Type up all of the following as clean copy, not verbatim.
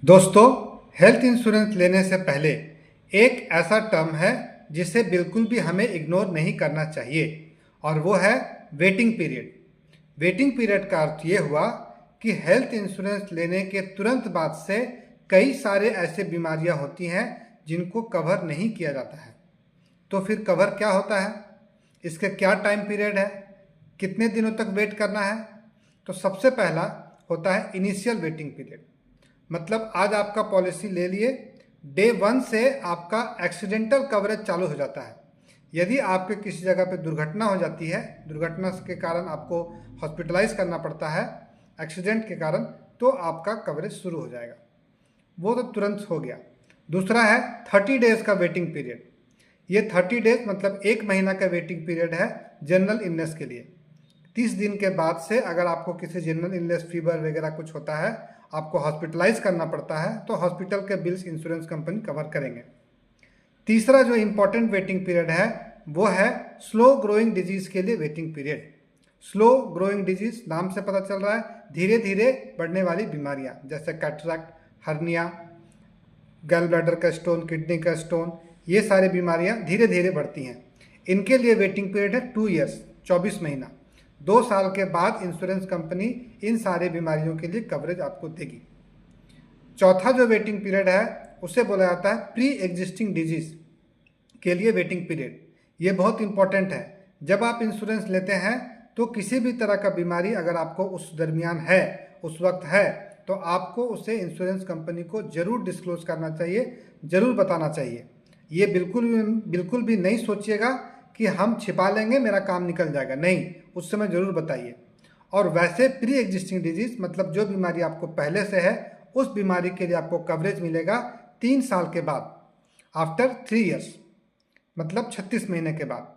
दोस्तों, health insurance लेने से पहले एक ऐसा टर्म है जिसे बिल्कुल भी हमें इग्नोर नहीं करना चाहिए और वो है वेटिंग पीरियड। वेटिंग पीरियड का अर्थ ये हुआ कि हेल्थ इंश्योरेंस लेने के तुरंत बाद से कई सारे ऐसे बीमारियां होती हैं जिनको कवर नहीं किया जाता है। तो फिर कवर क्या होता है, इसके क्या टाइम पीरियड है, कितने दिनों तक वेट करना है। तो सबसे पहला होता है इनिशियल वेटिंग पीरियड। मतलब आज आपका पॉलिसी ले लिए, डे 1 से आपका एक्सीडेंटल कवरेज चालू हो जाता है। यदि आपके किसी जगह पे दुर्घटना हो जाती है, दुर्घटना के कारण आपको हॉस्पिटलाइज करना पड़ता है एक्सीडेंट के कारण, तो आपका कवरेज शुरू हो जाएगा। वो तो तुरंत हो गया। दूसरा है 30 डेज का वेटिंग पीरियड। ये 30 डेज मतलब 1 महीना का वेटिंग पीरियड है जनरल इलनेस के लिए। 30 दिन के बाद से अगर आपको किसी जनरल इलनेस, फीवर वगैरह कुछ होता है, आपको हॉस्पिटलाइज करना पड़ता है, तो हॉस्पिटल के बिल्स इंश्योरेंस कंपनी कवर करेंगे। तीसरा जो इम्पोर्टेंट वेटिंग पीरियड है वो है स्लो ग्रोइंग डिजीज के लिए waiting period. Slow growing disease नाम से पता चल रहा है, धीरे धीरे बढ़ने वाली बीमारियां जैसे कैटरैक्ट, हर्निया, गैल ब्लैडर का स्टोन, किडनी का स्टोन, ये सारी बीमारियां धीरे धीरे बढ़ती हैं। इनके लिए वेटिंग पीरियड है 2 ईयर्स, 24 महीना। 2 साल के बाद इंश्योरेंस कंपनी इन सारी बीमारियों के लिए कवरेज आपको देगी। चौथा जो वेटिंग पीरियड है उसे बोला जाता है प्री एग्जिस्टिंग डिजीज के लिए वेटिंग पीरियड। ये बहुत इंपॉर्टेंट है। जब आप इंश्योरेंस लेते हैं तो किसी भी तरह का बीमारी अगर आपको उस दरमियान है, उस वक्त है, तो आपको उसे इंश्योरेंस कंपनी को जरूर डिस्क्लोज करना चाहिए, जरूर बताना चाहिए। ये बिल्कुल भी नहीं सोचिएगा कि हम छिपा लेंगे, मेरा काम निकल जाएगा। नहीं, उस समय जरूर बताइए। और वैसे प्री एग्जिस्टिंग डिजीज मतलब जो बीमारी आपको पहले से है, उस बीमारी के लिए आपको कवरेज मिलेगा 3 साल के बाद, आफ्टर 3 ईयर्स, मतलब 36 महीने के बाद।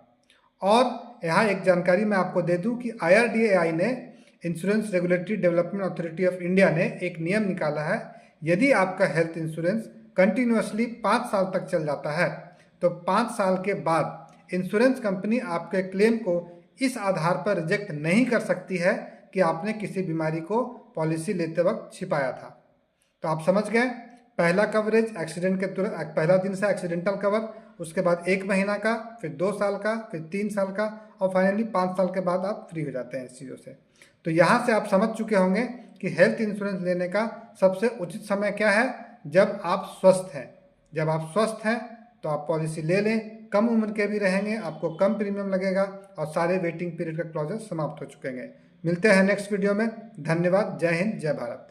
और यहाँ एक जानकारी मैं आपको दे दूं कि IRDAI ने, insurance regulatory development authority of India ने एक नियम निकाला है। यदि आपका हेल्थ इंश्योरेंस कंटिन्यूअसली 5 साल तक चल जाता है तो 5 साल के बाद इंश्योरेंस कंपनी आपके क्लेम को इस आधार पर रिजेक्ट नहीं कर सकती है कि आपने किसी बीमारी को पॉलिसी लेते वक्त छिपाया था। तो आप समझ गए, पहला कवरेज एक्सीडेंट के तुरंत पहला दिन से एक्सीडेंटल कवर, उसके बाद 1 महीना का, फिर 2 साल का, फिर 3 साल का, और फाइनली 5 साल के बाद आप फ्री हो जाते हैं इस चीज़ों से। तो यहाँ से आप समझ चुके होंगे कि हेल्थ इंश्योरेंस लेने का सबसे उचित समय क्या है, जब आप स्वस्थ हैं। जब आप स्वस्थ हैं तो आप पॉलिसी ले लें, कम उम्र के भी रहेंगे, आपको कम प्रीमियम लगेगा और सारे वेटिंग पीरियड के क्लॉजेस समाप्त हो चुकेंगे। मिलते हैं नेक्स्ट वीडियो में। धन्यवाद। जय हिंद, जय भारत।